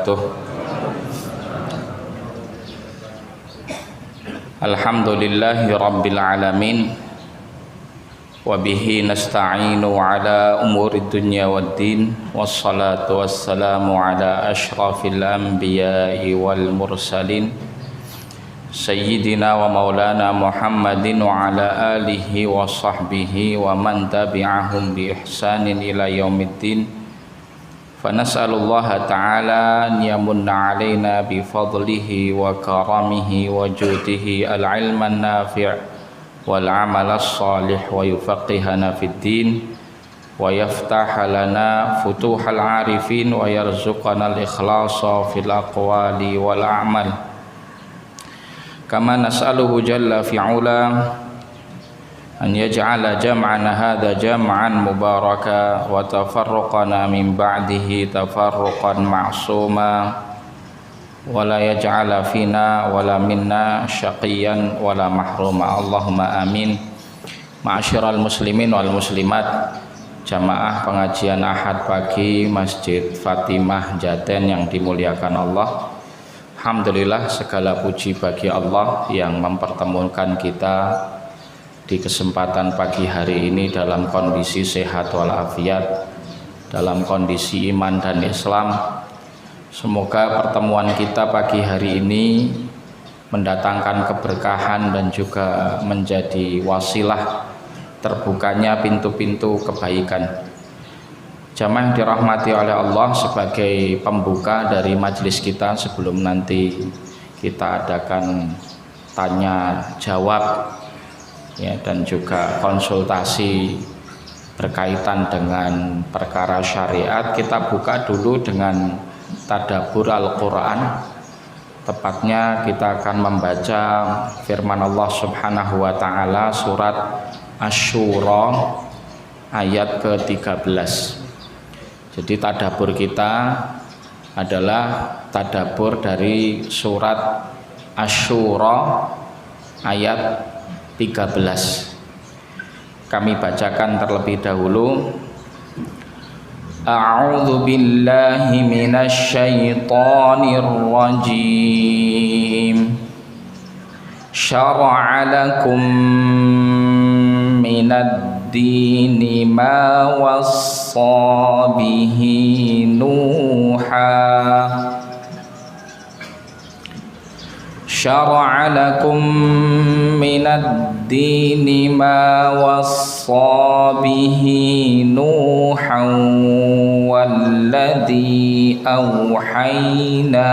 wabarakatuh. Alhamdulillahi rabbil alamin, wabihi nasta'inu ala umuri dunya waddin, wassalatu wassalamu ala ashrafil anbiya'i wal mursalin, sayyidina wa maulana Muhammadin wa ala alihi wa sahbihi wa man tabi'ahum bi ihsanin ila yaumiddin. Fanas'alullaha ta'ala an yamunna alaina bi fadlihi wa karamihi wa judihi al-ilman nafi' wal amal as-salih wa yufaqihana fid din wa yaftaha lana futuhal arifin wa yarzuqana al-ikhlasa fil aqwali wal a'mal. Kama nas'aluhu jalla fi'ula an yaj'ala jam'ana hadha jam'an mubaraka wa tafarruqana min ba'dihi tafarruqan ma'suma wa la yaj'ala fina wa la minna syaqiyan wa la mahruma. Allahumma amin. Ma'asyiral muslimin wal muslimat, jamaah pengajian Ahad pagi Masjid Fatimah Jaten yang dimuliakan Allah. Alhamdulillah, segala puji bagi Allah yang mempertemukan kita di kesempatan pagi hari ini dalam kondisi sehat walafiat, dalam kondisi iman dan Islam. Semoga pertemuan kita pagi hari ini mendatangkan keberkahan dan juga menjadi wasilah terbukanya pintu-pintu kebaikan. Jamaah yang dirahmati oleh Allah, sebagai pembuka dari majelis kita sebelum nanti kita adakan tanya jawab ya, dan juga konsultasi berkaitan dengan perkara syariat, kita buka dulu dengan tadabbur Al-Quran. Tepatnya kita akan membaca firman Allah Subhanahu wa ta'ala surat Asy-Syura ayat ke-13. Jadi tadabbur kita adalah tadabbur dari surat Asy-Syura ayat 13. Kami bacakan terlebih dahulu. A'udzu billahi minasy syaithanir rajim. Syara'a lakum minad dini ma wassa bihi Nuha. Syara'a lakum minad dini ma wassa bihi Nuhan walladzi awhayna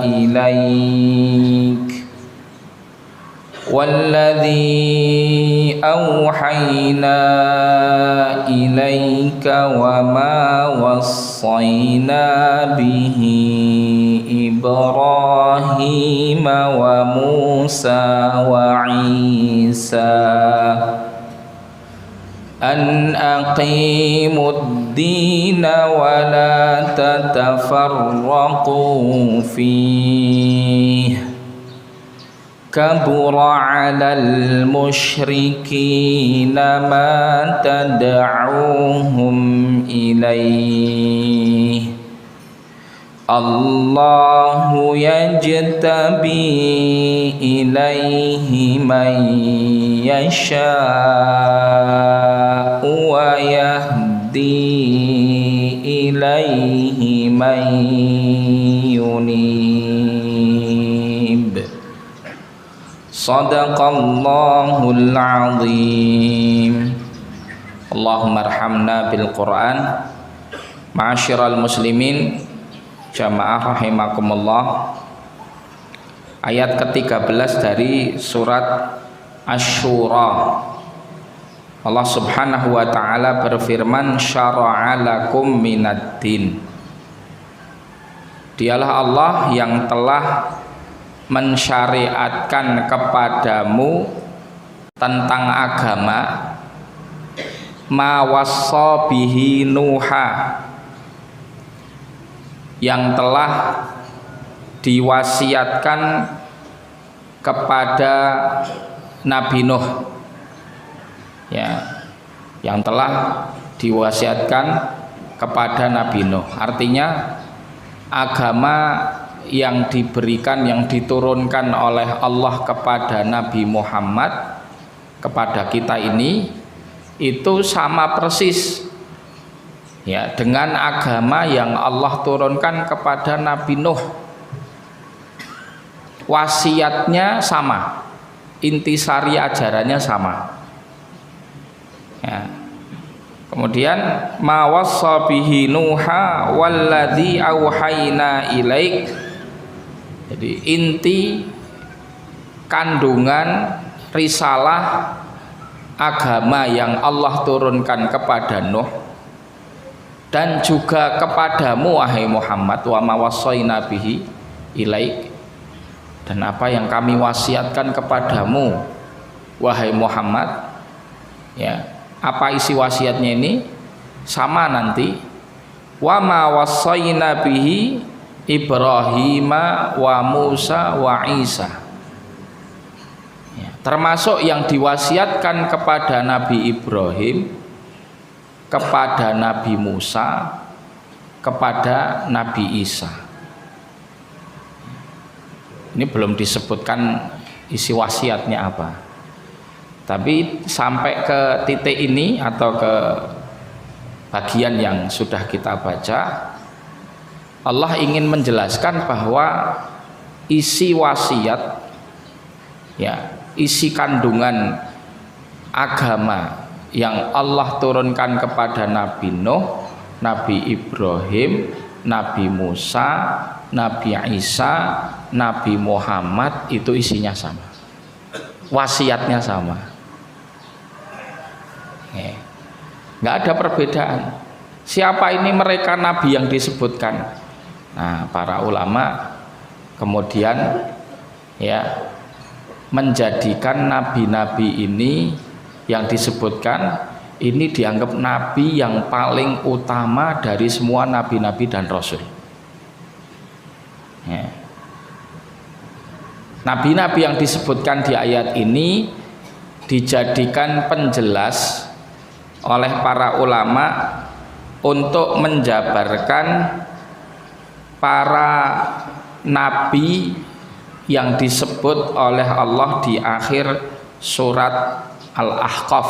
ilaik wa ma wassayna bihi Ibrahim wa Musa wa Isa an aqimud dina wa la tatafarraqu fihi kabura 'alal musyrikina ma tad'uuhum ilaihi. Allahu yajtabi ilaihi man yasha'u wa yahdi ilaihi man yunib. Sadaqallahul azim. Allahumma arhamna bil Qur'an. Ma'asyiral muslimin, jamaah rahimakumullah, ayat ke-13 dari surat Asy-Syura. Allah Subhanahu wa ta'ala berfirman, syara'a lakum minad din. Dialah Allah yang telah mensyariatkan kepadamu tentang agama ma wassa bihi Nuha, yang telah diwasiatkan kepada Nabi Nuh, ya, yang telah diwasiatkan kepada Nabi Nuh. Artinya agama yang diberikan, yang diturunkan oleh Allah kepada Nabi Muhammad, kepada kita ini, itu sama persis ya dengan agama yang Allah turunkan kepada Nabi Nuh. Wasiatnya sama, intisari ajarannya sama ya. Kemudian ma wassa bihi nuha walladzi auhayna ilaik. Jadi inti kandungan risalah agama yang Allah turunkan kepada Nuh dan juga kepadamu wahai Muhammad, wa ma wassaina bihi ilaik, dan apa yang kami wasiatkan kepadamu wahai Muhammad ya. Apa isi wasiatnya ini? Sama nanti, wa ma wassaina bihi Ibrahima wa Musa wa Isa ya, termasuk yang diwasiatkan kepada Nabi Ibrahim, kepada Nabi Musa, kepada Nabi Isa. Ini belum disebutkan isi wasiatnya apa, tapi sampai ke titik ini atau ke bagian yang sudah kita baca, Allah ingin menjelaskan bahwa isi wasiat ya, isi kandungan agama yang Allah turunkan kepada Nabi Nuh, Nabi Ibrahim, Nabi Musa, Nabi Isa, Nabi Muhammad, itu isinya sama, wasiatnya sama. Nggak ada perbedaan. Siapa ini mereka nabi yang disebutkan? Nah, para ulama kemudian ya menjadikan nabi-nabi ini yang disebutkan ini dianggap nabi yang paling utama dari semua nabi-nabi dan rasul ya. Nabi-nabi yang disebutkan di ayat ini dijadikan penjelas oleh para ulama untuk menjabarkan para nabi yang disebut oleh Allah di akhir surat Al-Ahqaf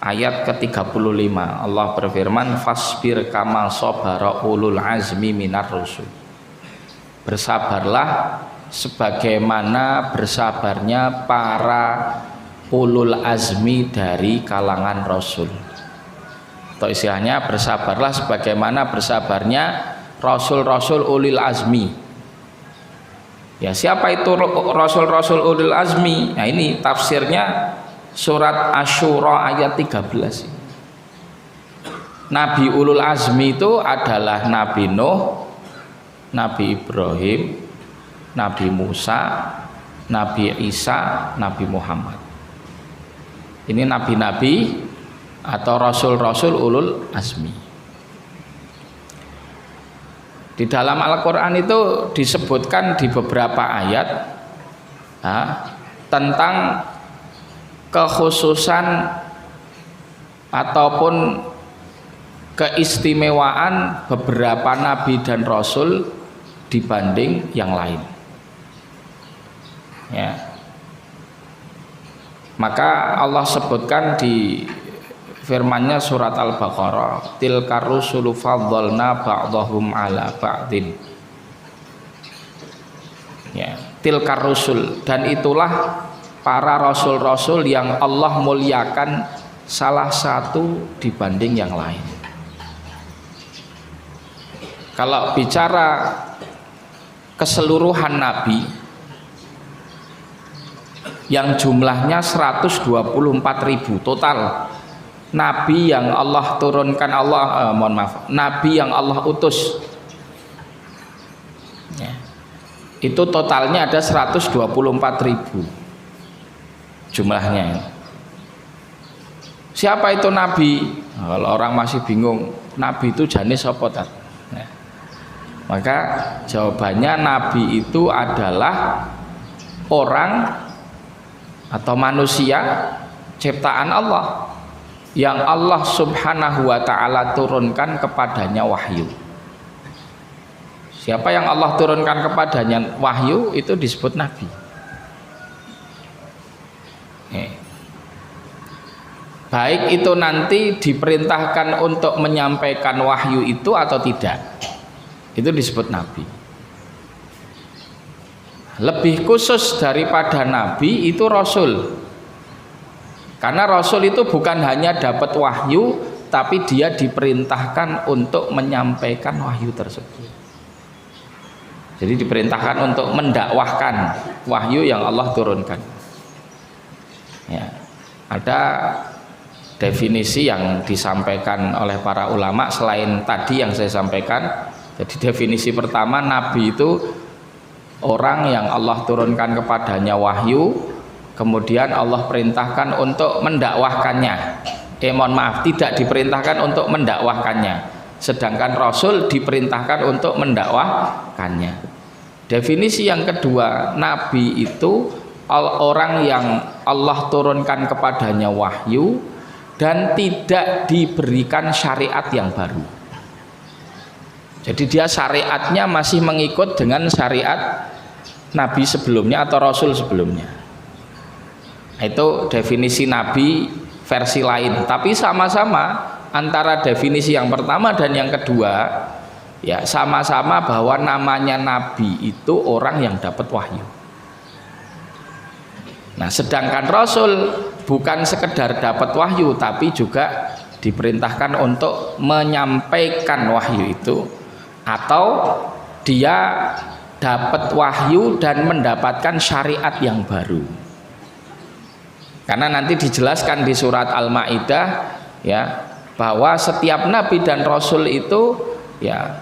ayat ke-35. Allah berfirman, fasbir kama sabara ulul azmi minar rusul. Bersabarlah sebagaimana bersabarnya para ulul azmi dari kalangan rasul, atau istilahnya bersabarlah sebagaimana bersabarnya rasul-rasul ulil azmi ya. Siapa itu rasul-rasul ulil azmi? Nah, ini tafsirnya surat Asy-Syura ayat 13. Nabi ulul azmi itu adalah Nabi Nuh, Nabi Ibrahim, Nabi Musa, Nabi Isa, Nabi Muhammad. Ini nabi-nabi atau rasul-rasul ulul azmi. Di dalam Al-Quran itu disebutkan di beberapa ayat tentang kekhususan ataupun keistimewaan beberapa nabi dan rasul dibanding yang lain ya. Maka Allah sebutkan di firman-Nya surat Al-Baqarah, tilkar rusulu faddalna ba'dahum ala ba'din ya. Tilkar rusul, dan itulah para rasul-rasul yang Allah muliakan salah satu dibanding yang lain. Kalau bicara keseluruhan nabi yang jumlahnya 124.000 total nabi yang Allah turunkan, nabi yang Allah utus ya, itu totalnya ada 124.000 jumlahnya. Siapa itu nabi? Kalau orang masih bingung, nabi itu jenis apa ya? Maka jawabannya, nabi itu adalah orang atau manusia ciptaan Allah yang Allah Subhanahu wa ta'ala turunkan kepadanya wahyu. Siapa yang Allah turunkan kepadanya wahyu itu disebut nabi. Baik itu nanti diperintahkan untuk menyampaikan wahyu itu atau tidak, itu disebut nabi. Lebih khusus daripada nabi itu rasul, karena rasul itu bukan hanya dapat wahyu, tapi dia diperintahkan untuk menyampaikan wahyu tersebut. Jadi diperintahkan untuk mendakwahkan wahyu yang Allah turunkan. Ya, ada definisi yang disampaikan oleh para ulama selain tadi yang saya sampaikan. Jadi definisi pertama, nabi itu orang yang Allah turunkan kepadanya wahyu, kemudian Allah perintahkan untuk mendakwahkannya. Mohon maaf, tidak diperintahkan untuk mendakwahkannya, sedangkan rasul diperintahkan untuk mendakwahkannya. Definisi yang kedua, nabi itu orang yang Allah turunkan kepadanya wahyu dan tidak diberikan syariat yang baru. Jadi dia syariatnya masih mengikut dengan syariat nabi sebelumnya atau rasul sebelumnya. Itu definisi nabi versi lain, tapi sama-sama antara definisi yang pertama dan yang kedua, ya sama-sama bahwa namanya nabi itu orang yang dapat wahyu. Nah, sedangkan rasul bukan sekedar dapat wahyu, tapi juga diperintahkan untuk menyampaikan wahyu itu, atau dia dapat wahyu dan mendapatkan syariat yang baru. Karena nanti dijelaskan di surat Al-Maidah, ya, bahwa setiap nabi dan rasul itu ya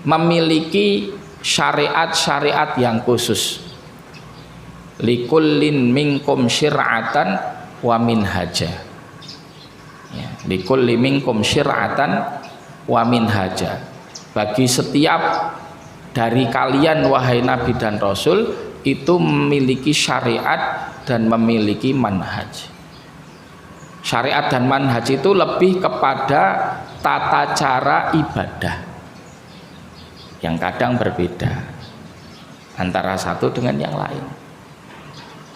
memiliki syariat-syariat yang khusus. Likullin minkum syir'atan wa minhaja. Ya, likulli minkum syir'atan wa minhaja. Bagi setiap dari kalian wahai nabi dan rasul itu memiliki syariat dan memiliki manhaj. Syariat dan manhaj itu lebih kepada tata cara ibadah yang kadang berbeda antara satu dengan yang lain.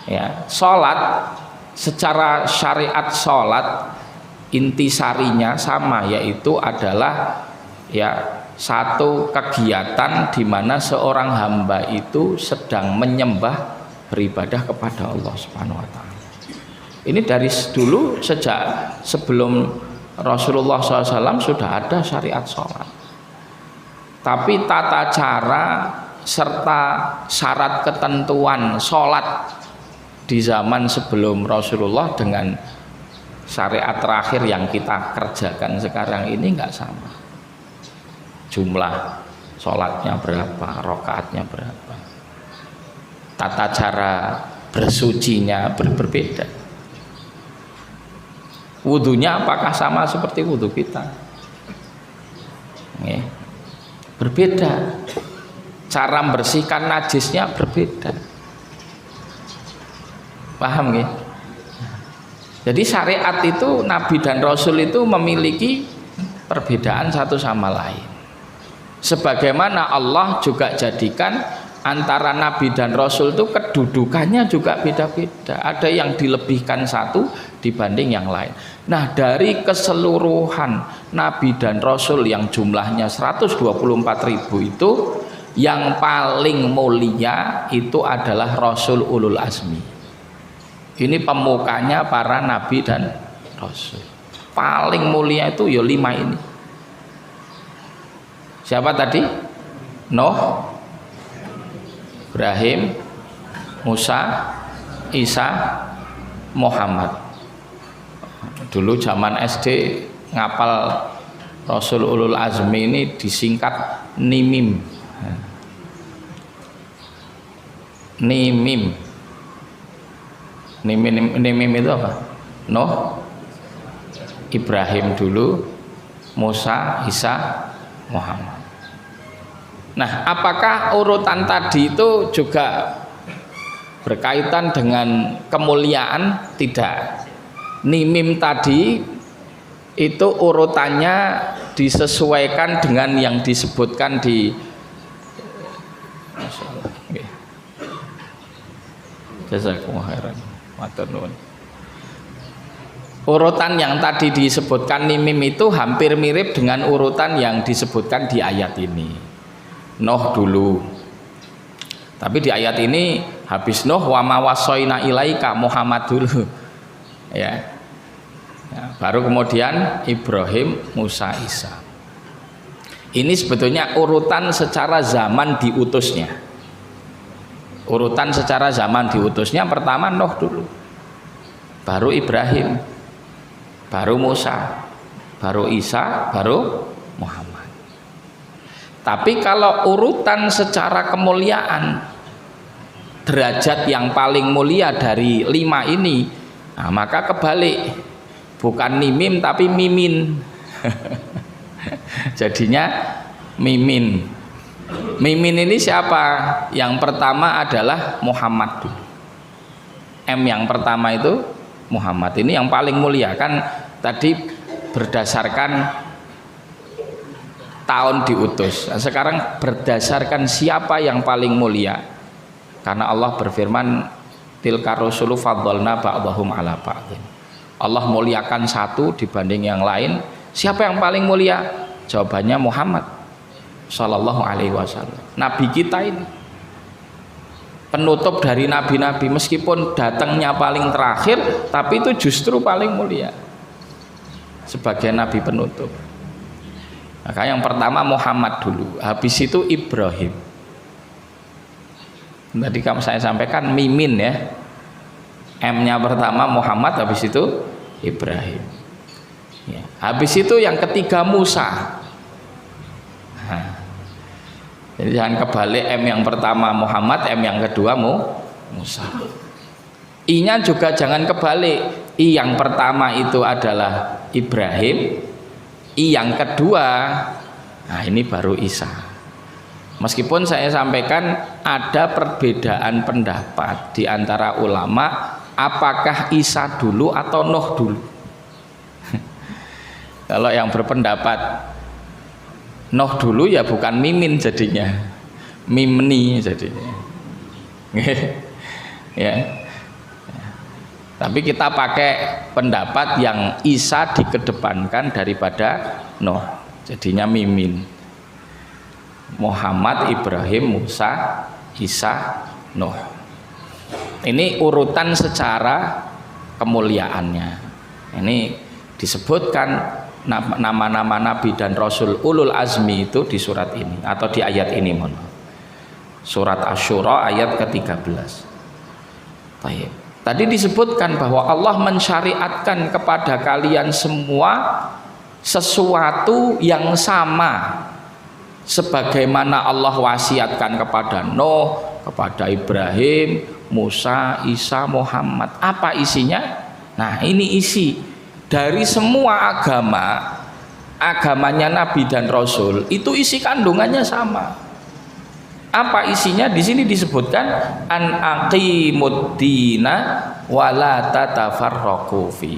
Ya, sholat secara syariat sholat intisarinya sama, yaitu adalah ya satu kegiatan di mana seorang hamba itu sedang menyembah, beribadah kepada Allah Subhanahu wa taala. Ini dari dulu, sejak sebelum Rasulullah SAW sudah ada syariat sholat. Tapi tata cara serta syarat ketentuan sholat di zaman sebelum Rasulullah dengan syariat terakhir yang kita kerjakan sekarang ini nggak sama. Jumlah sholatnya berapa, rakaatnya berapa, tata cara bersucinya berbeda. Wudunya apakah sama seperti wudu kita? Berbeda. Cara membersihkan najisnya berbeda. Paham nggih? Jadi syariat itu, nabi dan rasul itu memiliki perbedaan satu sama lain. Sebagaimana Allah juga jadikan antara nabi dan rasul itu kedudukannya juga beda-beda. Ada yang dilebihkan satu dibanding yang lain. Nah, dari keseluruhan nabi dan rasul yang jumlahnya 124.000 itu, yang paling mulia itu adalah Rasul Ulul Azmi. Ini pemukanya para nabi dan rasul. Paling mulia itu ya 5 ini. Siapa tadi? Nuh, Ibrahim, Musa, Isa, Muhammad. Dulu zaman SD ngapal Rasul Ulul Azmi ini disingkat Nimim. Nimim. Nimim itu apa? Nuh, Ibrahim dulu, Musa, Isa, Muhammad. Nah, apakah urutan tadi itu juga berkaitan dengan kemuliaan? Tidak. Nimim tadi itu urutannya disesuaikan dengan yang disebutkan di Masyaallah. Nggih. Jazakumullah khairan. Matur nuwun. Urutan yang tadi disebutkan mim itu hampir mirip dengan urutan yang disebutkan di ayat ini. Nuh dulu. Tapi di ayat ini habis Nuh wa ma wasoina ilaika Muhammad dulu. Ya. Baru kemudian Ibrahim, Musa, Isa. Ini sebetulnya urutan secara zaman diutusnya. Urutan secara zaman diutusnya pertama Nuh dulu. Baru Ibrahim, baru Musa, baru Isa, baru Muhammad. Tapi kalau urutan secara kemuliaan, derajat yang paling mulia dari 5 ini, nah maka kebalik, bukan mimim tapi mimin. Jadinya mimin. Mimin ini siapa? Yang pertama adalah Muhammad dulu. M yang pertama itu Muhammad, ini yang paling mulia kan tadi berdasarkan tahun diutus. Sekarang berdasarkan siapa yang paling mulia, karena Allah berfirman tilka rusulu faddalna ba'dahum ala ba'din. Allah muliakan satu dibanding yang lain. Siapa yang paling mulia? Jawabannya Muhammad sallallahu alaihi wasallam. Nabi kita ini penutup dari nabi-nabi, meskipun datangnya paling terakhir tapi itu justru paling mulia sebagai nabi penutup. Maka yang pertama Muhammad dulu, habis itu Ibrahim. Tadi saya sampaikan mimin ya, M-nya pertama Muhammad, habis itu Ibrahim ya. Habis itu yang ketiga Musa. Nah, jadi jangan kebalik, M yang pertama Muhammad, M yang kedua Musa. I-nya juga jangan kebalik, I yang pertama itu adalah Ibrahim, I yang kedua, nah ini baru Isa. Meskipun saya sampaikan ada perbedaan pendapat di antara ulama, apakah Isa dulu atau Nuh dulu. Kalau yang berpendapat Nuh dulu ya bukan mimin jadinya, mimni jadinya. Ya. Tapi kita pakai pendapat yang Isa dikedepankan daripada Nuh, jadinya mimin. Muhammad, Ibrahim, Musa, Isa, Nuh. Ini urutan secara kemuliaannya. Ini disebutkan nama-nama nabi dan rasul ulul azmi itu di surat ini atau di ayat ini, surat Asy-Syura ayat ke-13. Baik. Tadi disebutkan bahwa Allah mensyariatkan kepada kalian semua sesuatu yang sama sebagaimana Allah wasiatkan kepada Nuh, kepada Ibrahim, Musa, Isa, Muhammad. Apa isinya? Nah, ini isi dari semua agama, agamanya Nabi dan Rasul itu isi kandungannya sama. Apa isinya? Di sini disebutkan an aqimuddina wala tatafarraqu fi.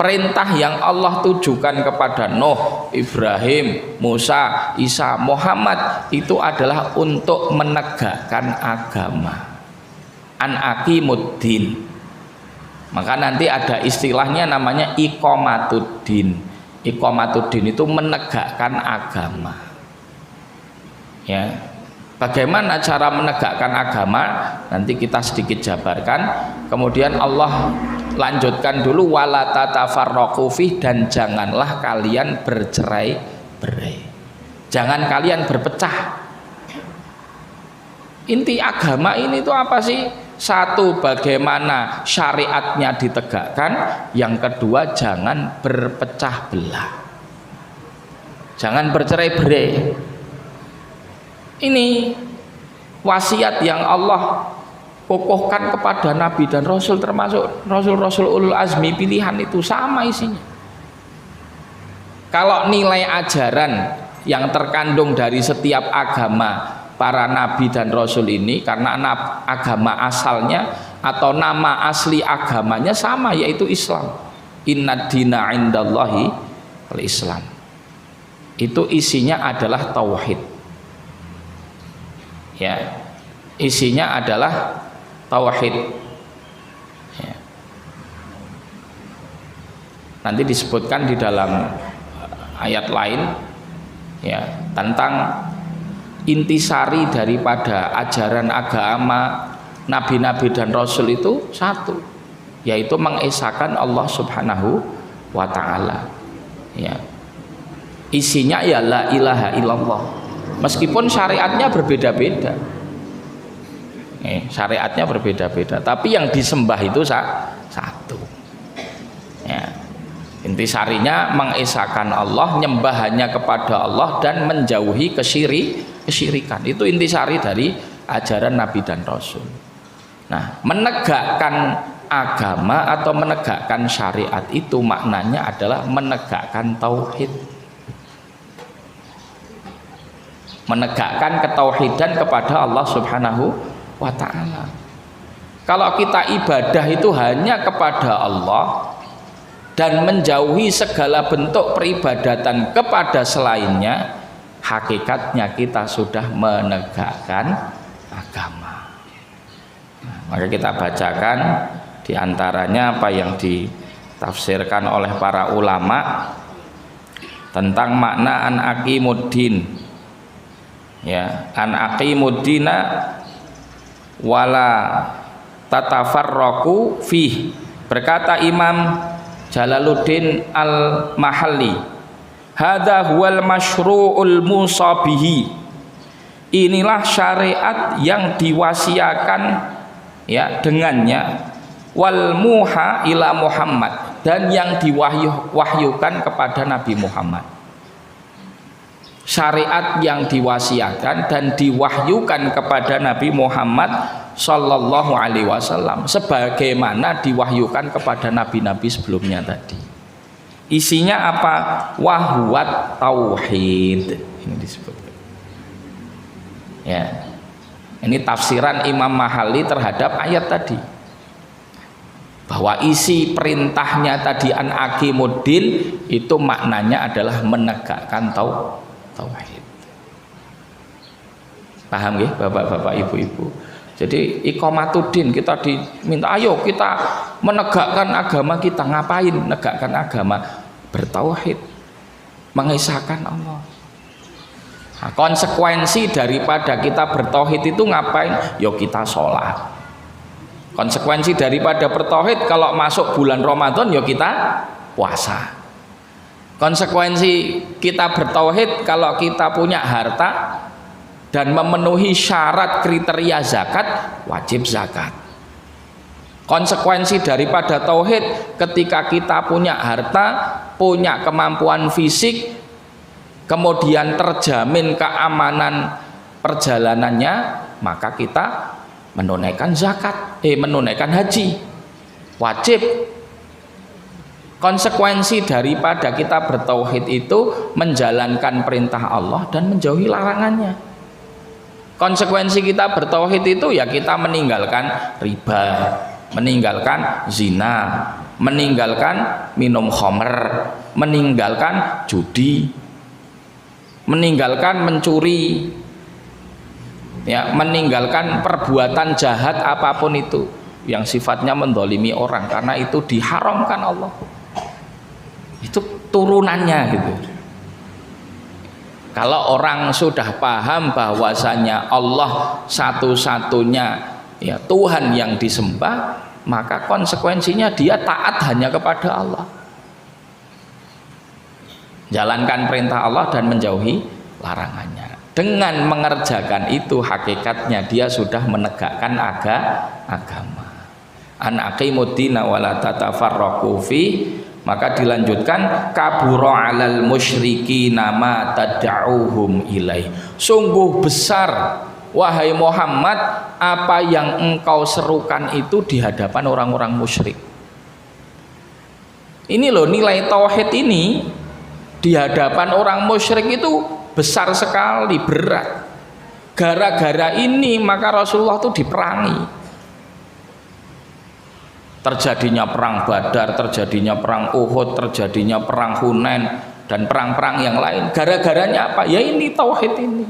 Perintah yang Allah tujukan kepada Nuh, Ibrahim, Musa, Isa, Muhammad itu adalah untuk menegakkan agama. An aqimuddin. Maka nanti ada istilahnya namanya iqamatuddin. Iqamatuddin itu menegakkan agama. Ya. Bagaimana cara menegakkan agama? Nanti kita sedikit jabarkan. Kemudian Allah lanjutkan dulu wala tatafarraqu fi, dan janganlah kalian bercerai-berai. Jangan kalian berpecah. Inti agama ini itu apa sih? Satu, bagaimana syariatnya ditegakkan. Yang kedua, jangan berpecah belah. Jangan bercerai-berai. Ini wasiat yang Allah kokohkan kepada Nabi dan Rasul, termasuk Rasul-Rasul ulul azmi pilihan itu sama isinya. Kalau nilai ajaran yang terkandung dari setiap agama para Nabi dan Rasul ini, karena agama asalnya atau nama asli agamanya sama, yaitu Islam. Inna dina indallahi al-Islam. Itu isinya adalah tauhid. ya, isinya adalah tauhid. Ya. Nanti disebutkan di dalam ayat lain ya tentang intisari daripada ajaran agama nabi-nabi dan rasul itu satu, yaitu mengesahkan Allah Subhanahu wa taala. Ya. Isinya ya la ilaha illallah. Meskipun syariatnya berbeda-beda. Syariatnya berbeda-beda, tapi yang disembah itu satu. Ya. Intisarinya mengesahkan Allah, nyembah hanya kepada Allah dan menjauhi kesyirikan. Itu intisari dari ajaran Nabi dan Rasul. Nah, menegakkan agama atau menegakkan syariat itu maknanya adalah menegakkan tauhid. Menegakkan ketauhidan kepada Allah Subhanahu wa ta'ala. Kalau kita ibadah itu hanya kepada Allah dan menjauhi segala bentuk peribadatan kepada selainnya, hakikatnya kita sudah menegakkan agama. Nah, maka kita bacakan diantaranya apa yang ditafsirkan oleh para ulama tentang makna an aqimuddin. Ya, an aqimuddina wala tatafarraqu fih. Berkata Imam Jalaluddin Al-Mahalli, hadza huwal masyru'ul musabihi. Inilah syariat yang diwasiakan ya dengannya, wal muha ila Muhammad, dan yang diwahyukan kepada Nabi Muhammad. Syariat yang diwasiakan dan diwahyukan kepada Nabi Muhammad Sallallahu Alaihi Wasallam, sebagaimana diwahyukan kepada nabi-nabi sebelumnya tadi. Isinya apa? Wahwat tauhid. Ini disebutkan. Ya, ini tafsiran Imam Mahalli terhadap ayat tadi. Bahwa isi perintahnya tadi an aqimuddin itu maknanya adalah menegakkan tauhid. Paham ya bapak-bapak ibu-ibu? Jadi iqamatuddin, kita diminta ayo kita menegakkan agama kita. Ngapain menegakkan agama? Bertauhid, mengesahkan Allah. Nah, konsekuensi daripada kita bertauhid itu ngapain? Yo kita sholat. Konsekuensi daripada bertauhid kalau masuk bulan Ramadan yo kita puasa. Konsekuensi kita bertauhid kalau kita punya harta dan memenuhi syarat kriteria zakat, wajib zakat. Konsekuensi daripada tauhid ketika kita punya harta, punya kemampuan fisik, kemudian terjamin keamanan perjalanannya, maka kita menunaikan zakat, menunaikan haji, wajib. Konsekuensi daripada kita bertauhid itu menjalankan perintah Allah dan menjauhi larangannya. Konsekuensi kita bertauhid itu ya kita meninggalkan riba, meninggalkan zina, meninggalkan minum khamr, meninggalkan judi, meninggalkan mencuri, ya, meninggalkan perbuatan jahat apapun itu yang sifatnya mendolimi orang, karena itu diharamkan Allah. Itu turunannya gitu. Kalau orang sudah paham bahwasanya Allah satu-satunya ya Tuhan yang disembah, maka konsekuensinya dia taat hanya kepada Allah, jalankan perintah Allah dan menjauhi larangannya. Dengan mengerjakan itu hakikatnya dia sudah menegakkan agama. An aqimuddina wala tatafarraqu fi. Maka dilanjutkan kabura alal musyriki nama tad'uhum ilaih. Sungguh besar wahai Muhammad apa yang engkau serukan itu di hadapan orang-orang musyrik. Ini loh nilai tauhid ini di hadapan orang musyrik itu besar sekali, berat. Gara-gara ini maka Rasulullah itu diperangi. Terjadinya perang Badar, terjadinya perang Uhud, terjadinya perang Hunain dan perang-perang yang lain. Gara-garanya apa? Ya ini tauhid ini.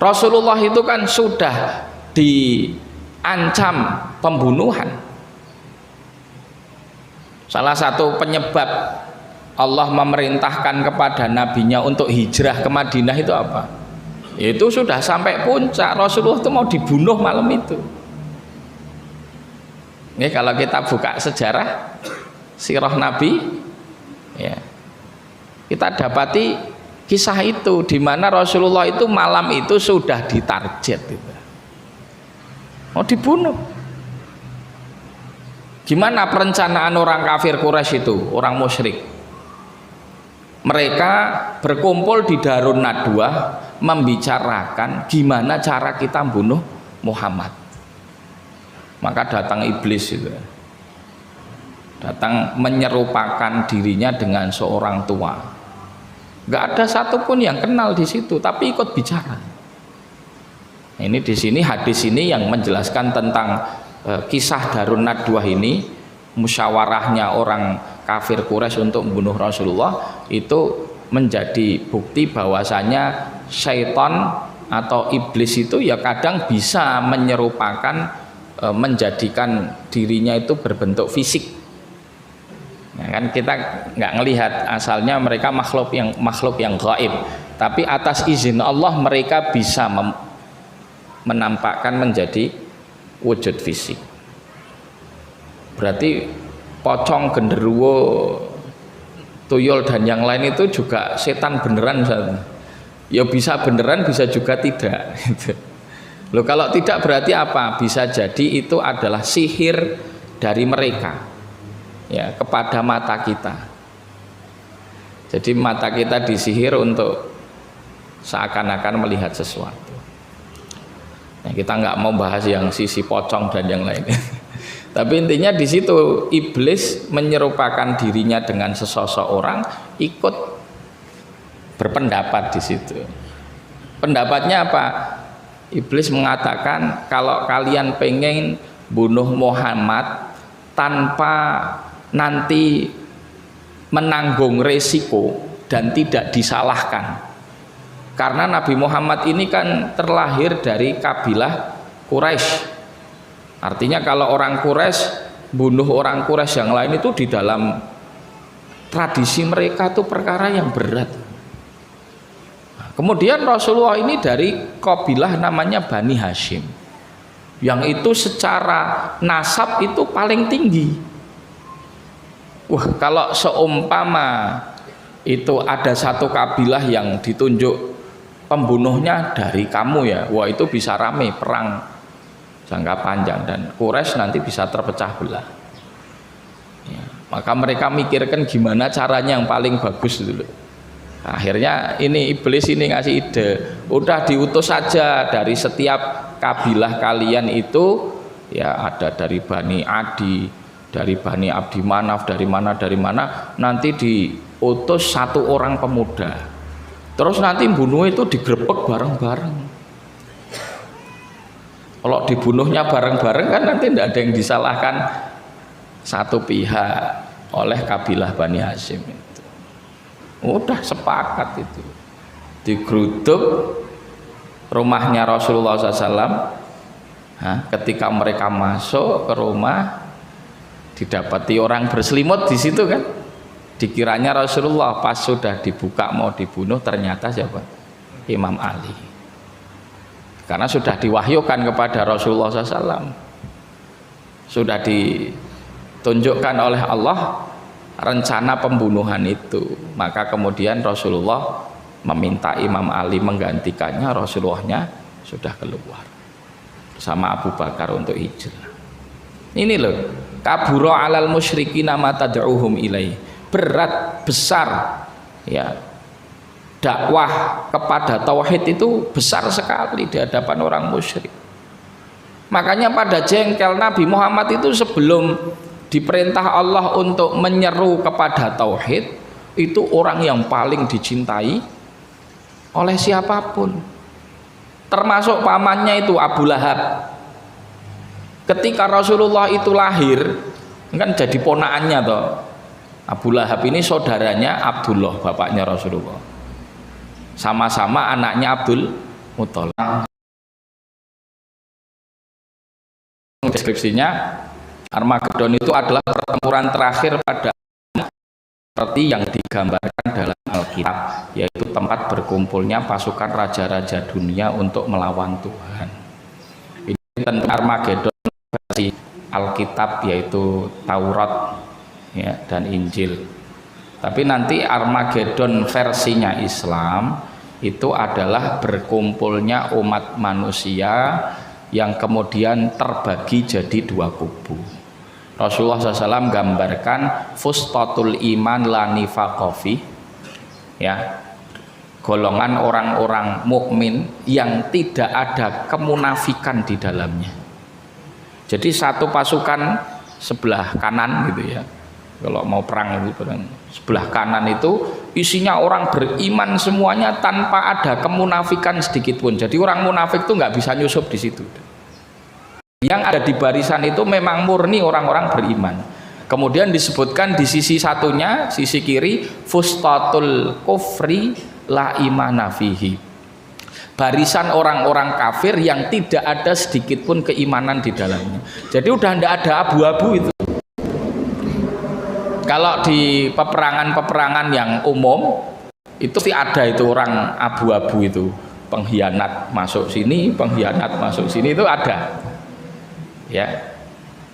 Rasulullah itu kan sudah diancam pembunuhan. Salah satu penyebab Allah memerintahkan kepada nabinya untuk hijrah ke Madinah itu apa? Itu sudah sampai puncak, Rasulullah itu mau dibunuh malam itu. Ini kalau kita buka sejarah sirah Nabi, ya, kita dapati kisah itu di mana Rasulullah itu malam itu sudah ditarget gitu. Mau dibunuh. Gimana perencanaan orang kafir Quraisy itu, orang musyrik? Mereka berkumpul di Darun Nadwah membicarakan gimana cara kita bunuh Muhammad. Maka datang iblis itu, datang menyerupakan dirinya dengan seorang tua. Gak ada satupun yang kenal di situ, tapi ikut bicara. Ini di sini hadis ini yang menjelaskan tentang kisah Darun Nadwah ini, musyawarahnya orang kafir Quraisy untuk membunuh Rasulullah, itu menjadi bukti bahwasanya syaitan atau iblis itu ya kadang bisa menyerupakan, menjadikan dirinya itu berbentuk fisik. Nah, kan kita nggak ngelihat asalnya mereka makhluk yang gaib, tapi atas izin Allah mereka bisa menampakkan menjadi wujud fisik. Berarti pocong, genderuwo, tuyul dan yang lain itu juga setan beneran, ya bisa beneran bisa juga tidak. Loh, kalau tidak berarti apa? Bisa jadi itu adalah sihir dari mereka, ya, kepada mata kita. Jadi mata kita disihir untuk seakan-akan melihat sesuatu. Nah, kita nggak mau bahas yang sisi pocong dan yang lain. Tapi intinya di situ iblis menyerupakan dirinya dengan sesosok orang, ikut berpendapat di situ. Pendapatnya apa? Iblis mengatakan kalau kalian pengen bunuh Muhammad tanpa nanti menanggung resiko dan tidak disalahkan, karena Nabi Muhammad ini kan terlahir dari kabilah Quraisy. Artinya kalau orang Quraisy bunuh orang Quraisy yang lain itu di dalam tradisi mereka itu perkara yang berat. Kemudian Rasulullah ini dari kabilah namanya Bani Hashim, yang itu secara nasab itu paling tinggi. Wah, kalau seumpama itu ada satu kabilah yang ditunjuk pembunuhnya dari kamu ya, wah itu bisa rame perang jangka panjang dan Quraisy nanti bisa terpecah belah. Ya, maka mereka mikirkan gimana caranya yang paling bagus dulu. Akhirnya ini iblis ini ngasih ide, udah diutus saja dari setiap kabilah kalian itu, ya ada dari Bani Adi, dari Bani Abdi Manaf, dari mana, nanti diutus satu orang pemuda, terus nanti bunuh itu digerebek bareng-bareng. Kalau dibunuhnya bareng-bareng kan nanti tidak ada yang disalahkan satu pihak oleh kabilah Bani Hashim. Udah sepakat itu, digeruduk rumahnya Rasulullah SAW. Ketika mereka masuk ke rumah, didapati orang berselimut di situ kan, dikiranya Rasulullah. Pas sudah dibuka mau dibunuh, ternyata siapa? Imam Ali. Karena sudah diwahyukan kepada Rasulullah SAW, sudah ditunjukkan oleh Allah rencana pembunuhan itu. Maka kemudian Rasulullah meminta Imam Ali menggantikannya. Rasulullahnya sudah keluar bersama Abu Bakar untuk hijrah. Ini loh, kabura alal musyrikina ma tad'uhum ilaih, berat besar ya, dakwah kepada tauhid itu besar sekali di hadapan orang musyrik. Makanya pada jengkel Nabi Muhammad itu sebelum diperintah Allah untuk menyeru kepada tauhid, itu orang yang paling dicintai oleh siapapun, termasuk pamannya itu Abu Lahab. Ketika Rasulullah itu lahir kan jadi ponaannya toh. Abu Lahab ini saudaranya Abdullah, bapaknya Rasulullah, sama-sama anaknya Abdul mutolak. Deskripsinya Armageddon itu adalah pertempuran terakhir pada seperti yang digambarkan dalam Alkitab, yaitu tempat berkumpulnya pasukan raja-raja dunia untuk melawan Tuhan. Ini tentang Armageddon versi Alkitab, yaitu Taurat ya, dan Injil. Tapi nanti Armageddon versinya Islam itu adalah berkumpulnya umat manusia yang kemudian terbagi jadi dua kubu. Rasulullah SAW gambarkan fustatul iman la nifaqofi, ya, golongan orang-orang mukmin yang tidak ada kemunafikan di dalamnya. Jadi satu pasukan sebelah kanan gitu ya, kalau mau perang itu sebelah kanan itu isinya orang beriman semuanya tanpa ada kemunafikan sedikit pun. Jadi orang munafik itu nggak bisa nyusup di situ. Yang ada di barisan itu memang murni orang-orang beriman. Kemudian disebutkan di sisi satunya, sisi kiri, fustatul kufri la imana fihi, barisan orang-orang kafir yang tidak ada sedikit pun keimanan di dalamnya. Jadi udah tidak ada abu-abu itu. Kalau di peperangan-peperangan yang umum itu ada itu orang abu-abu itu, pengkhianat masuk sini, pengkhianat masuk sini, itu ada. Ya,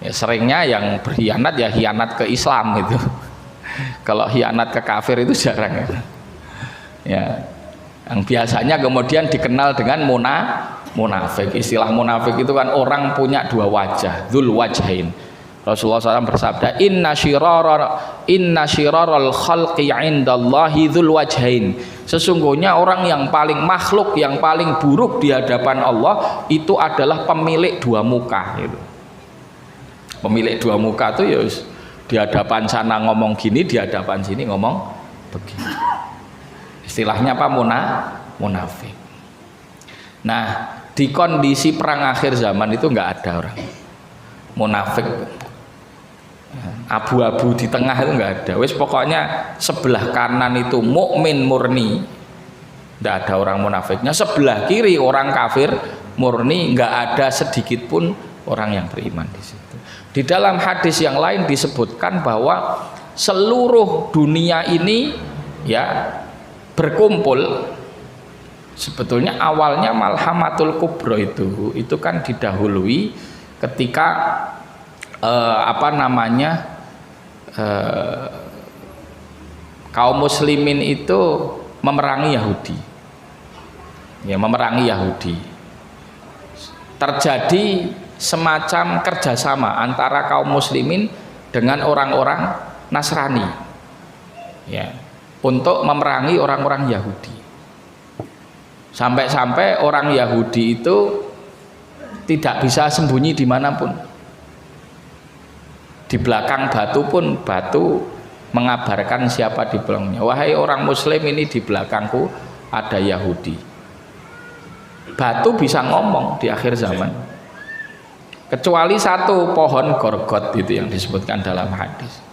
seringnya yang berkhianat ya khianat ke Islam gitu. Kalau khianat ke kafir itu jarang ya. Ya, yang biasanya kemudian dikenal dengan munafik. Istilah munafik itu kan orang punya dua wajah, dzul wajhain. Rasulullah SAW bersabda, inna syiraral khalqi indallahi dzul wajhain. Sesungguhnya orang yang paling makhluk, yang paling buruk di hadapan Allah itu adalah pemilik dua muka gitu. Pemilik dua muka itu ya di hadapan sana ngomong gini, di hadapan sini ngomong begini. Istilahnya apa? Munafik. Nah, di kondisi perang akhir zaman itu nggak ada orang munafik, abu-abu di tengah itu nggak ada. Wes pokoknya sebelah kanan itu mukmin murni, nggak ada orang munafiknya. Sebelah kiri orang kafir murni, nggak ada sedikit pun orang yang beriman di situ. Di dalam hadis yang lain disebutkan bahwa seluruh dunia ini ya berkumpul. Sebetulnya awalnya Malhamatul Kubro itu kan didahului ketika kaum muslimin itu memerangi Yahudi. Ya, memerangi Yahudi. Terjadi semacam kerjasama antara kaum muslimin dengan orang-orang Nasrani, ya, untuk memerangi orang-orang Yahudi. Sampai-sampai orang Yahudi itu tidak bisa sembunyi dimanapun. Di belakang batu pun batu mengabarkan siapa di belakangnya. Wahai orang Muslim, ini di belakangku ada Yahudi. Batu bisa ngomong di akhir zaman. Kecuali satu, pohon Gorgot itu yang disebutkan dalam hadis.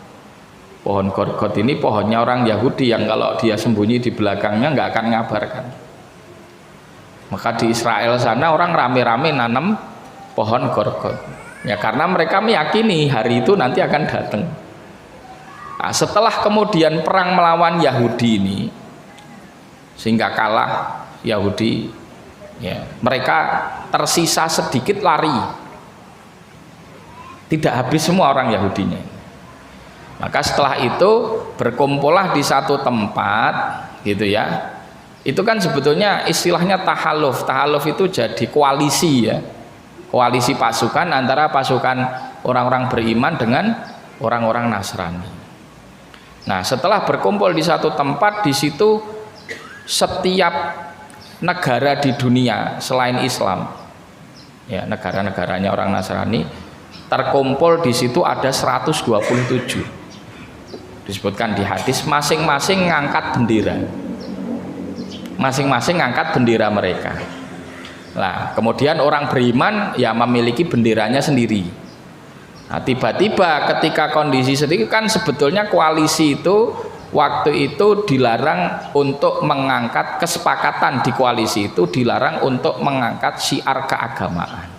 Pohon Gorgot ini pohonnya orang Yahudi yang kalau dia sembunyi di belakangnya nggak akan ngabarkan. Maka di Israel sana orang rame-rame nanam pohon Gorgot. Ya karena mereka meyakini hari itu nanti akan datang. Nah, setelah kemudian perang melawan Yahudi ini, sehingga kalah Yahudi, ya, mereka tersisa sedikit lari. Tidak habis semua orang Yahudinya. Maka setelah itu berkumpullah di satu tempat gitu ya. Itu kan sebetulnya istilahnya tahaluf. Tahaluf itu jadi koalisi ya. Koalisi pasukan antara pasukan orang-orang beriman dengan orang-orang Nasrani. Nah, setelah berkumpul di satu tempat, di situ setiap negara di dunia selain Islam, ya, negara-negaranya orang Nasrani terkumpul di situ ada 127. Disebutkan di hadis masing-masing ngangkat bendera. Masing-masing ngangkat bendera mereka. Nah, kemudian orang beriman ya memiliki benderanya sendiri. Nah, tiba-tiba ketika kondisi sedikit kan sebetulnya koalisi itu waktu itu dilarang untuk mengangkat kesepakatan di koalisi itu dilarang untuk mengangkat syiar keagamaan.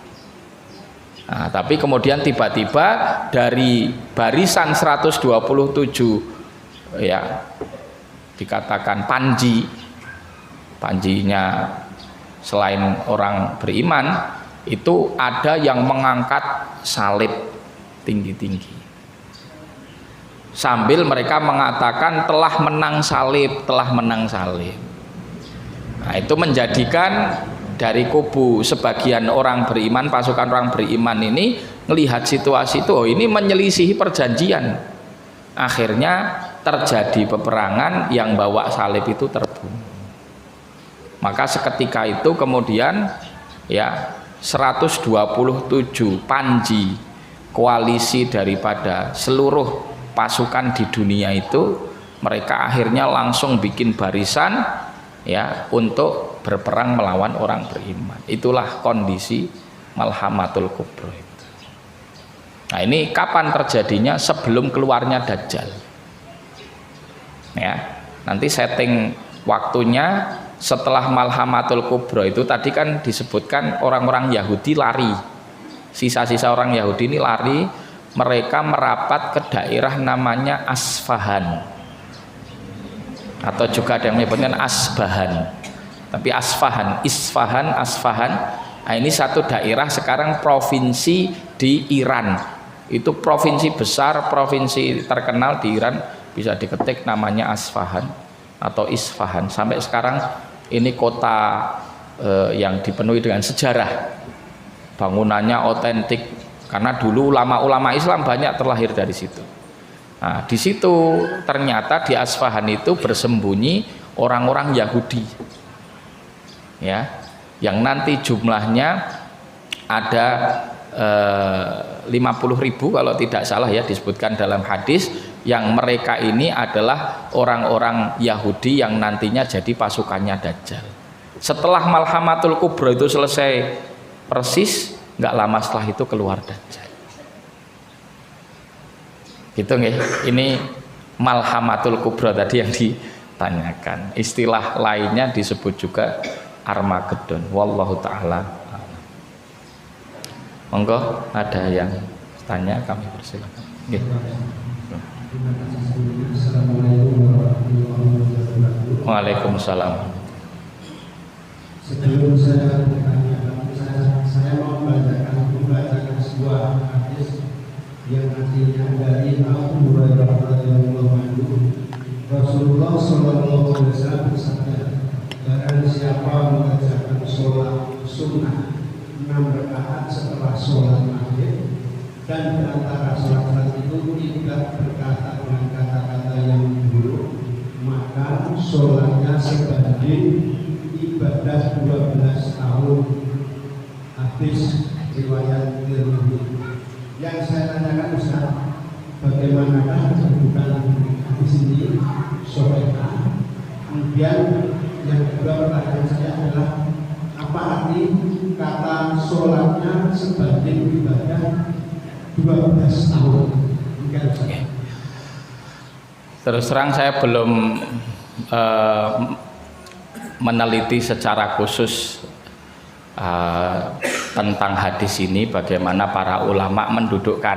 Nah, tapi kemudian tiba-tiba dari barisan 127 ya dikatakan panjinya selain orang beriman itu ada yang mengangkat salib tinggi-tinggi sambil mereka mengatakan telah menang salib. Nah, itu menjadikan dari kubu sebagian orang beriman, pasukan orang beriman ini melihat situasi itu, oh ini menyelisihi perjanjian. Akhirnya terjadi peperangan, yang bawa salib itu terbunuh. Maka seketika itu kemudian ya 127 panji koalisi daripada seluruh pasukan di dunia itu, mereka akhirnya langsung bikin barisan ya untuk berperang melawan orang beriman. Itulah kondisi Malhamatul Kubra itu. Nah, ini kapan terjadinya? Sebelum keluarnya Dajjal. Ya, nanti setting waktunya setelah Malhamatul Kubra itu. Tadi kan disebutkan orang-orang Yahudi lari, sisa-sisa orang Yahudi ini lari, mereka merapat ke daerah namanya Asfahan, atau juga ada yang menyebutkan Asbahan, tapi Isfahan. Nah, ini satu daerah sekarang provinsi di Iran, itu provinsi besar, provinsi terkenal di Iran, bisa diketik namanya Asfahan atau Isfahan. Sampai sekarang ini kota yang dipenuhi dengan sejarah, bangunannya otentik karena dulu ulama-ulama Islam banyak terlahir dari situ. Nah, di situ ternyata di Asfahan itu bersembunyi orang-orang Yahudi, ya, yang nanti jumlahnya ada 50.000 kalau tidak salah ya, disebutkan dalam hadis, yang mereka ini adalah orang-orang Yahudi yang nantinya jadi pasukannya Dajjal. Setelah Malhamatul Kubra itu selesai persis, nggak lama setelah itu keluar Dajjal. Gitu nggih. Ini Malhamatul Kubra tadi yang ditanyakan. Istilah lainnya disebut juga Armageddon. Wallahu taala. Monggo ada yang tanya, kami persilakan. Nggih. Waalaikumsalam. Sebelum saya bertanya, saya mau membacakan sebuah hadis yang artinya dari Abu Hurairah radhiyallahu anhu. Rasulullah sallallahu alaihi wasallam bersabda, barang siapa mengerjakan sholat sunnah 6 rakaat setelah sholat maghrib dan di antara sholat itu tidak berkata dengan kata-kata yang buruk, maka sholatnya sebanding ibadah 12 tahun. Hadis riwayat Tirmidzi. Yang saya tanyakan Ustaz, bagaimanakah kedudukan hadis ini sahihah? Kemudian yang kedua pertanyaan saya adalah, apa arti kata sholatnya sebanding ibadah 12 tahun? Terus terang saya belum meneliti secara khusus tentang hadis ini, bagaimana para ulama mendudukkan,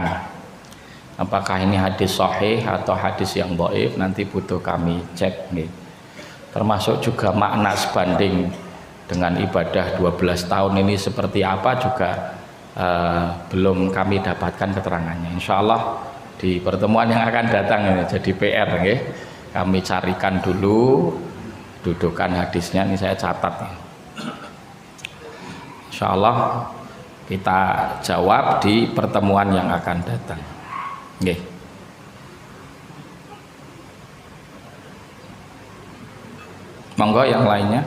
apakah ini hadis sahih atau hadis yang dhaif, nanti butuh kami cek nih. Termasuk juga makna sebanding dengan ibadah 12 tahun ini seperti apa juga belum kami dapatkan keterangannya. Insya Allah di pertemuan yang akan datang ini jadi PR nggih. Kami carikan dulu dudukan hadisnya, ini saya catat nih. Insya Allah kita jawab di pertemuan yang akan datang. Nggih. Monggo yang lainnya.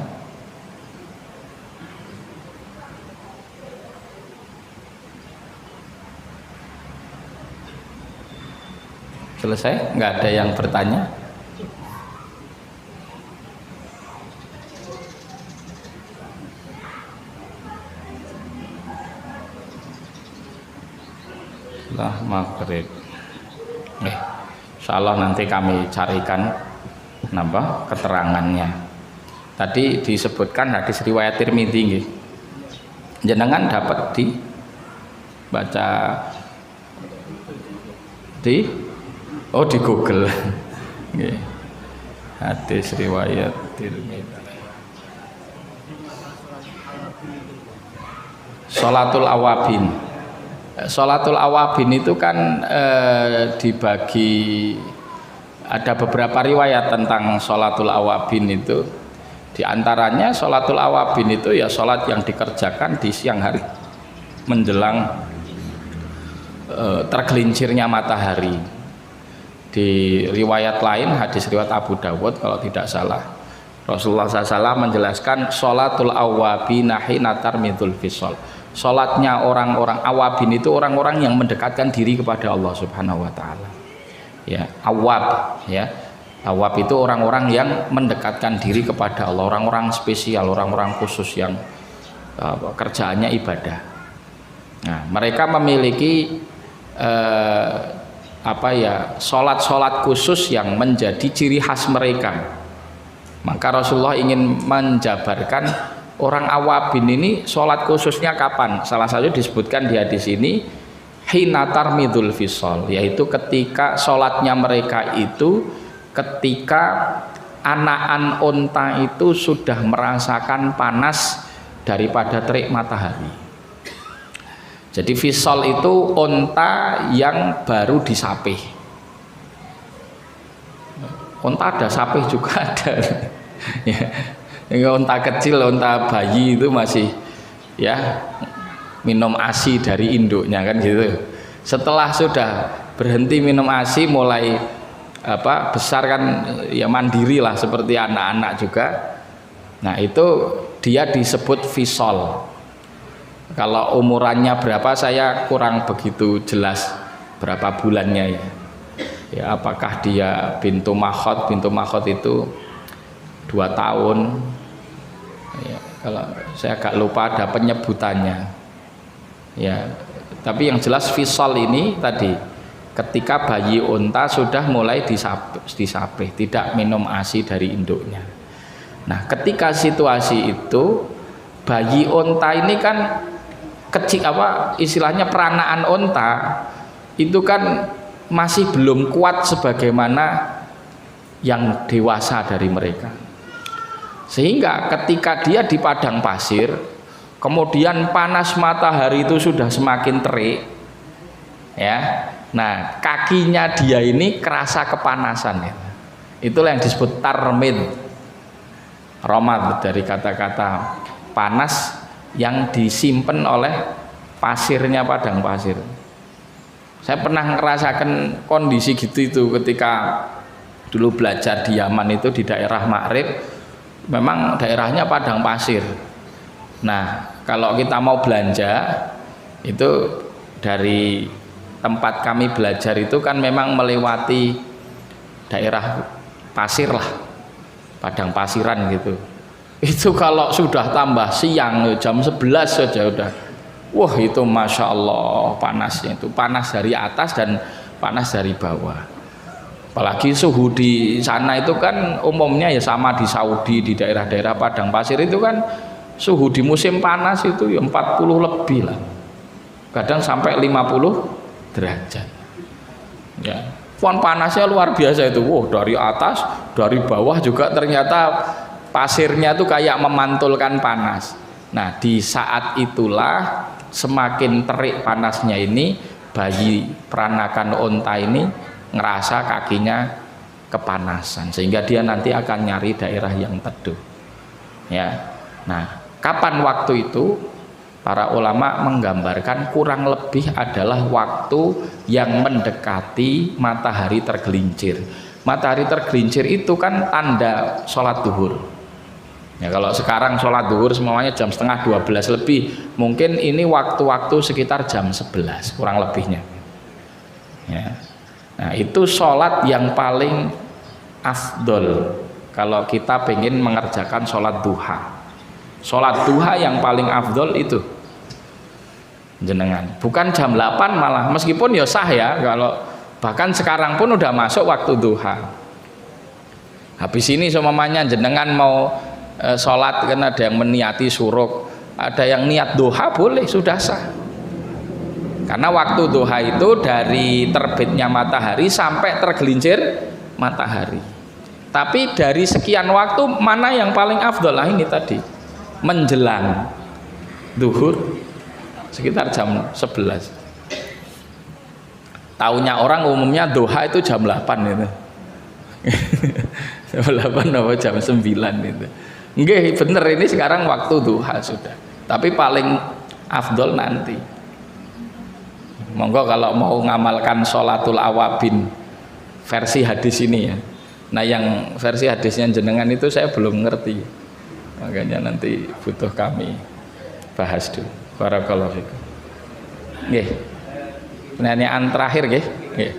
Selesai? Nggak ada yang bertanya? Maghrib. Insyaallah nanti kami carikan napa keterangannya. Tadi disebutkan hadis riwayat Tirmidzi nggih. Jenengan dapat baca di Google. Nggih. Hadis riwayat Tirmidzi. Sholatul awabin. Sholatul awabin itu kan dibagi, ada beberapa riwayat tentang sholatul awabin itu. Di antaranya sholatul awabin itu ya sholat yang dikerjakan di siang hari menjelang tergelincirnya matahari. Di riwayat lain, hadis riwayat Abu Dawud kalau tidak salah, Rasulullah SAW menjelaskan sholatul awabin hina tarmidul fisol. Sholatnya orang-orang awabin itu orang-orang yang mendekatkan diri kepada Allah Subhanahu wa Ta'ala. Ya, awab, ya, awab itu orang-orang yang mendekatkan diri kepada Allah, orang-orang spesial, orang-orang khusus yang kerjaannya ibadah. Nah, mereka memiliki sholat-sholat khusus yang menjadi ciri khas mereka. Maka Rasulullah ingin menjabarkan orang awabin ini sholat khususnya kapan. Salah satu disebutkan di hadis ini hina tarmidul fisol, yaitu ketika sholatnya mereka itu ketika anakan onta itu sudah merasakan panas daripada terik matahari. Jadi fisol itu onta yang baru disapih. Onta ada sapih juga ada. Ya. Onta kecil, onta bayi itu masih ya minum ASI dari induknya kan gitu. Setelah sudah berhenti minum ASI mulai besar kan ya mandiri lah seperti anak-anak juga. Nah itu dia disebut fisol. Kalau umurannya berapa saya kurang begitu jelas berapa bulannya ya. Ya apakah dia bintu makhot itu 2 tahun. Ya, kalau saya agak lupa ada penyebutannya. Ya, tapi yang jelas fisol ini tadi ketika bayi unta sudah mulai disapih, tidak minum ASI dari induknya. Nah, ketika situasi itu bayi unta ini kan kecil istilahnya peranaan unta itu kan masih belum kuat sebagaimana yang dewasa dari mereka. Sehingga ketika dia di padang pasir, kemudian panas matahari itu sudah semakin terik, ya. Nah, kakinya dia ini kerasa kepanasan ya. Itulah yang disebut tarmid. Romad dari kata-kata panas yang disimpan oleh pasirnya padang pasir. Saya pernah ngerasakan kondisi gitu itu ketika dulu belajar di Yaman itu di daerah Maghrib. Memang daerahnya padang pasir. Nah, kalau kita mau belanja itu dari tempat kami belajar itu kan memang melewati daerah pasir lah, padang pasiran gitu. Itu kalau sudah tambah siang jam 11 saja udah, wah itu masya Allah panasnya, itu panas dari atas dan panas dari bawah. Apalagi suhu di sana itu kan umumnya ya sama di Saudi, di daerah-daerah padang pasir itu kan suhu di musim panas itu ya 40 lebih lah, kadang sampai 50 derajat ya. Panasnya luar biasa itu, wah dari atas dari bawah juga ternyata pasirnya itu kayak memantulkan panas. Nah di saat itulah semakin terik panasnya ini, bayi peranakan unta ini ngerasa kakinya kepanasan sehingga dia nanti akan nyari daerah yang teduh ya. Nah kapan waktu itu? Para ulama menggambarkan kurang lebih adalah waktu yang mendekati matahari tergelincir. Matahari tergelincir itu kan tanda sholat duhur ya. Kalau sekarang sholat duhur semuanya jam 11:30 lebih, mungkin ini waktu-waktu sekitar jam 11 kurang lebihnya ya. Nah itu sholat yang paling afdol kalau kita pengen mengerjakan sholat duha. Sholat duha yang paling afdol itu jenengan, bukan jam 8 malah, meskipun ya sah ya, kalau bahkan sekarang pun udah masuk waktu duha. Habis ini seumpamanya jenengan mau sholat kan ada yang meniati suruk, ada yang niat duha, boleh, sudah sah. Karena waktu duha itu dari terbitnya matahari sampai tergelincir matahari. Tapi dari sekian waktu mana yang paling afdol? Lah ini tadi menjelang duhur sekitar jam 11. Taunya orang umumnya duha itu jam 8 itu. Jam 8 atau jam 9 itu. Nggih, bener, ini sekarang waktu duha sudah. Tapi paling afdol nanti. Monggo kalau mau ngamalkan sholatul awabin versi hadis ini ya. Nah, yang versi hadisnya jenengan itu saya belum ngerti. Makanya nanti butuh kami bahas dulu. Barakallahu fikum. Nggih. Pertanyaan terakhir nggih. Nggih.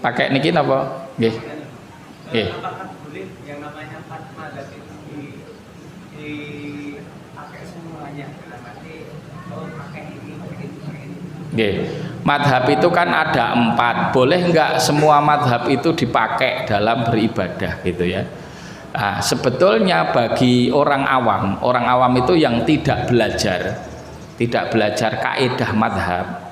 Pakai niki napa? Nggih. Nggih. Apakah boleh yang namanya empat mazhab itu dipakai semuanya? Berarti pakai ini, pakai ini, pakai ini. Nggih. Madhab itu kan ada 4. Boleh enggak semua madhab itu dipakai dalam beribadah gitu ya? Nah, sebetulnya bagi orang awam itu yang tidak belajar kaidah madhab,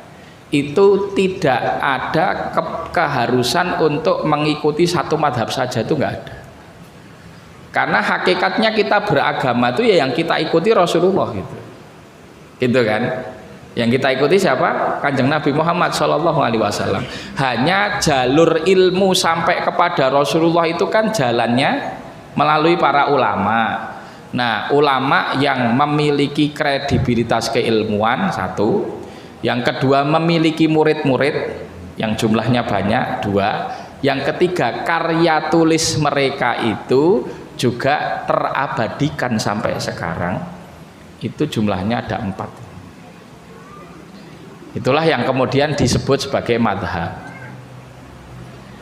itu tidak ada keharusan untuk mengikuti satu madhab saja, itu enggak ada. Karena hakikatnya kita beragama itu ya yang kita ikuti Rasulullah gitu kan. Yang kita ikuti siapa? Kanjeng Nabi Muhammad SAW. Hanya jalur ilmu sampai kepada Rasulullah itu kan jalannya melalui para ulama. Nah, ulama yang memiliki kredibilitas keilmuan, satu. Yang kedua, memiliki murid-murid yang jumlahnya banyak, 2. Yang ketiga, karya tulis mereka itu juga terabadikan sampai sekarang. Itu jumlahnya ada 4. Itulah yang kemudian disebut sebagai madhab.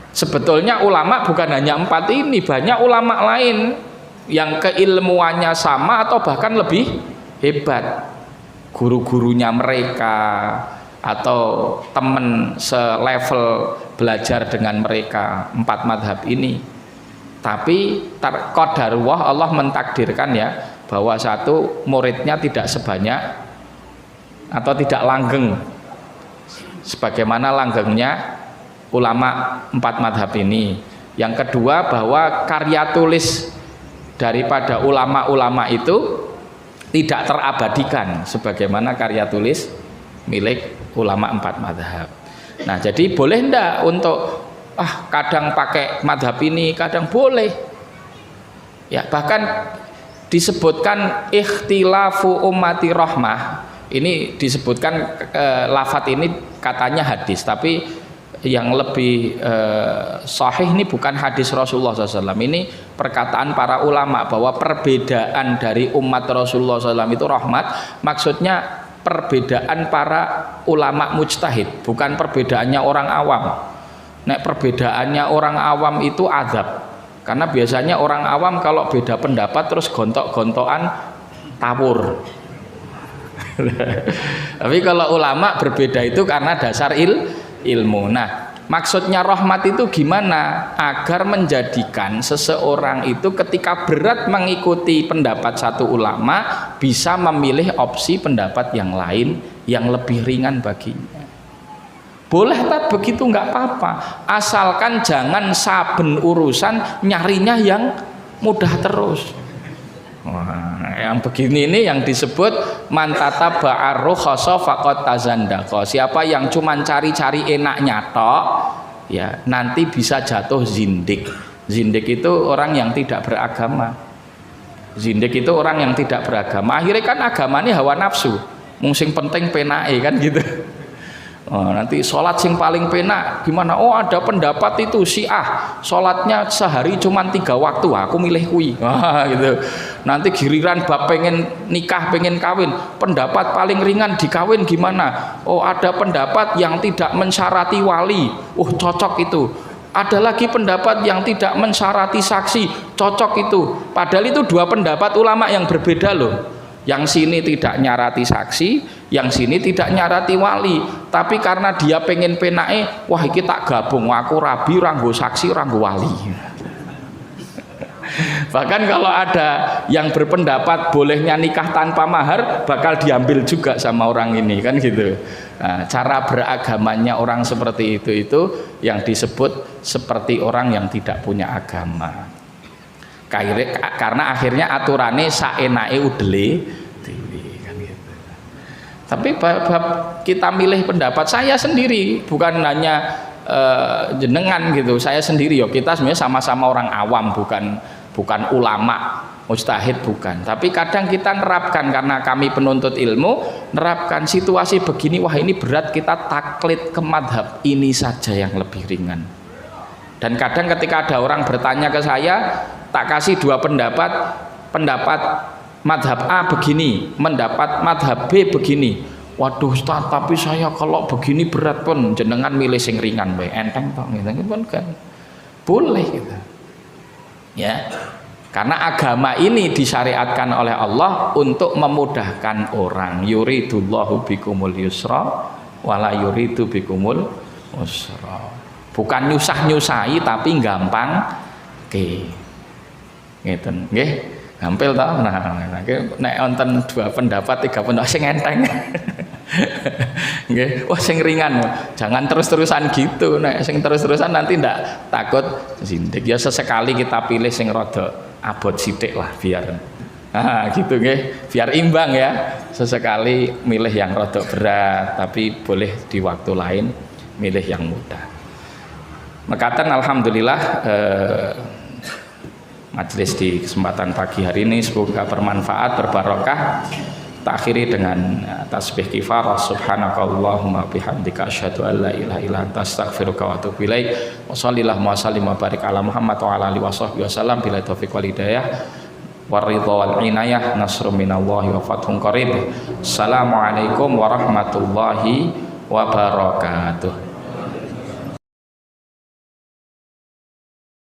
Sebetulnya ulama bukan hanya 4 ini, banyak ulama lain yang keilmuannya sama atau bahkan lebih hebat. Guru-gurunya mereka atau teman selevel belajar dengan mereka, 4 madhab ini. Tapi qadarullah, Allah mentakdirkan ya bahwa satu muridnya tidak sebanyak atau tidak langgeng sebagaimana langgengnya ulama 4 madhab ini. Yang kedua, bahwa karya tulis daripada ulama-ulama itu tidak terabadikan sebagaimana karya tulis milik ulama 4 madhab. Nah, jadi boleh ndak untuk kadang pakai madhab ini, kadang boleh ya. Bahkan disebutkan ikhtilafu ummati rahmah. Ini disebutkan lafadz ini katanya hadis, tapi yang lebih sahih ini bukan hadis Rasulullah SAW. Ini perkataan para ulama bahwa perbedaan dari umat Rasulullah SAW itu rahmat. Maksudnya perbedaan para ulama mujtahid, bukan perbedaannya orang awam. Nek perbedaannya orang awam itu azab. Karena biasanya orang awam kalau beda pendapat terus gontok-gontokan tawur. Tapi kalau ulama berbeda itu karena dasar ilmu. Nah, maksudnya rahmat itu gimana? Agar menjadikan seseorang itu ketika berat mengikuti pendapat satu ulama bisa memilih opsi pendapat yang lain yang lebih ringan baginya. Boleh tak begitu, nggak apa-apa, asalkan jangan saben urusan nyarinya yang mudah terus. Wah, yang begini ini yang disebut mantata ba'arru khoso faqat tazandaqo. Siapa yang cuman cari-cari enaknya tok, ya nanti bisa jatuh zindik. Zindik itu orang yang tidak beragama. Zindik itu orang yang tidak beragama. Akhirnya kan agamanya hawa nafsu. Mung sing penting penake kan gitu. Nanti sholat sing paling penak gimana? Oh, ada pendapat itu Syiah sholatnya sehari cuma 3 waktu, aku milih kui. Gitu. Nanti giliran bab pengen nikah, pengen kawin, pendapat paling ringan dikawin gimana? Oh, ada pendapat yang tidak mensyarati wali, cocok itu. Ada lagi pendapat yang tidak mensyarati saksi, cocok itu. Padahal itu 2 pendapat ulama yang berbeda loh. Yang sini tidak nyarati saksi, Yang sini tidak nyarati wali, tapi karena dia pengen penake, wah iki tak gabung, aku rabi ora nggo saksi ora nggo wali. Bahkan kalau ada yang berpendapat bolehnya nikah tanpa mahar, bakal diambil juga sama orang ini, kan gitu. Nah, cara beragamanya orang seperti itu yang disebut seperti orang yang tidak punya agama. Karena akhirnya aturannya saenake udele dewe, kan gitu. Tapi bab kita milih pendapat saya sendiri, bukan hanya jenengan gitu. Saya sendiri yo, kita sebenarnya sama-sama orang awam, bukan ulama mujtahid, bukan. Tapi kadang kita nerapkan, karena kami penuntut ilmu, nerapkan situasi begini, wah ini berat, kita taklid ke madhab ini saja yang lebih ringan. Dan kadang ketika ada orang bertanya ke saya, tak kasih dua pendapat madhab A begini, mendapat madhab B begini. Waduh Ustaz, tapi saya kalau begini berat pun, jenengan milih sing ringan bae, enteng toh gitu kan. Boleh gitu. Ya, karena agama ini disyariatkan oleh Allah untuk memudahkan orang. Yuridullahu bikumul yusra wala yuridu bikumul usra. Bukan nyusah-nyusahi tapi gampang. Oke. Ngeten nggih. Gampil ta? Nah, nek wonten dua pendapat, tiga pendapat sing enteng. Nggih, wah sing ringan. Jangan terus-terusan gitu. Nek sing terus-terusan nanti ndak takut sindik. Ya sesekali kita pilih sing rada abot sithik lah biar. Nah, gitu nggih. Biar imbang ya. Sesekali milih yang rada berat, tapi boleh di waktu lain milih yang mudah. Mekaten alhamdulillah majelis di kesempatan pagi hari ini semoga bermanfaat, berbarokah. Tak akhiri dengan tasbih kifarah, subhanakallahumma bihamdika asyhadu an la ilaha illa anta astaghfiruka wa atubu ilaik. Wa shallallahu wa sallim wa barik ala Muhammad wa ala alihi washabbihi wasallam bila taufiq wal hidayah waridha wal inayah, nasrun minallahi wa fathun qarib. Assalamualaikum warahmatullahi wabarakatuh.